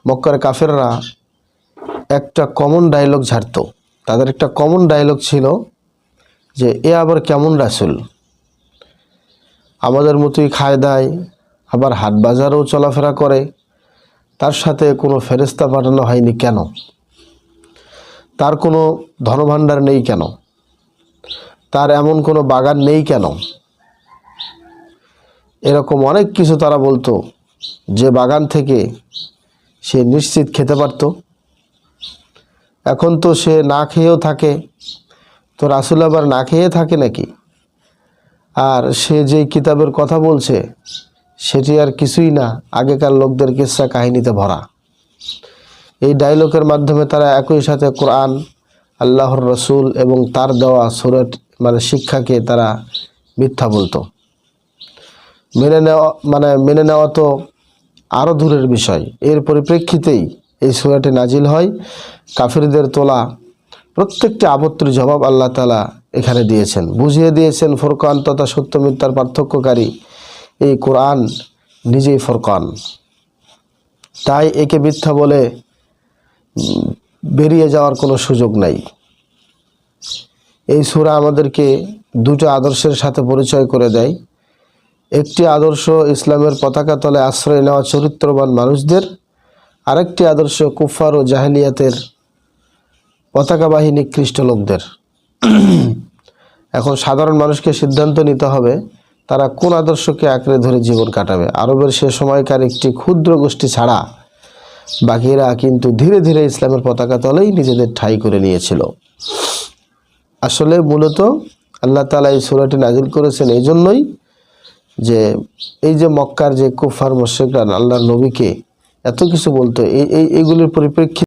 মক্কার কাফেররা একটা কমন ডায়লগ ঝাড়ত। তাদের একটা কমন ডায়লগ ছিল যে এ আবার কেমন রাসূল, আমাদের মতোই খায় দায়, আবার হাট বাজারেও চলাফেরা করে, তার সাথে কোনো ফেরেশতা পাঠানো হয়নি কেন? তার কোনো ধনভাণ্ডার নেই কেন? তার এমন কোনো বাগান নেই কেন? এরকম অনেক কিছু তারা বলতো, যে বাগান থেকে সে নিশ্চিত খেতে পারত। এখন তো সে না খেয়েও থাকে, তো রাসূল আবার না খেয়ে থাকে নাকি? আর সে যেই কিতাবের কথা বলছে সেটি আর কিছুই না, আগেকার লোকদের কিসসা কাহিনীতে ভরা। এই ডায়লগের মাধ্যমে তারা একই সাথে কোরআন, আল্লাহর রসুল এবং তার দেওয়া সূরা শিক্ষাকে তারা মিথ্যা বলতো। মেনে নেওয়া তো আরও দূরের বিষয়। এর পরিপ্রেক্ষিতেই এই সূরাটি নাজিল হয়। কাফিরদের তোলা প্রত্যেকটি আপত্তির জবাব আল্লাহ তাআলা এখানে দিয়েছেন, বুঝিয়ে দিয়েছেন। ফুরকান তথা সত্য মিথ্যার পার্থক্যকারী এই কোরআন নিজেই ফুরকান। তাই একে মিথ্যা বলে বেরিয়ে যাওয়ার কোনো সুযোগ নাই। এই সূরা আমাদেরকে দুটো আদর্শের সাথে পরিচয় করে দেয়। একটি আদর্শ ইসলামের পতাকা তলে আশ্রয় নেওয়া চরিত্রবান মানুষদের, আরেকটি আদর্শ কুফফার ও জাহেলিয়াতের পতাকাবাহী নিকৃষ্ট লোকদের। এখন সাধারণ মানুষকে সিদ্ধান্ত নিতে হবে তারা কোন আদর্শকে আঁকড়ে ধরে জীবন কাটাবে। আরবের সে সময়কার একটি ক্ষুদ্র গোষ্ঠী ছাড়া বাকিরা কিন্তু ধীরে ধীরে ইসলামের পতাকা তলেই নিজেদের ঠাঁই করে নিয়েছিল। আসলে মূলত আল্লাহ তাআলা এই সূরাটি নাজিল করেছেন এই জন্যই যে এই যে মক্কার যে কুফার মুশরিকরা আল্লাহর নবীকে এত কিছু বলতো, এইগুলির পরিপ্রেক্ষিতে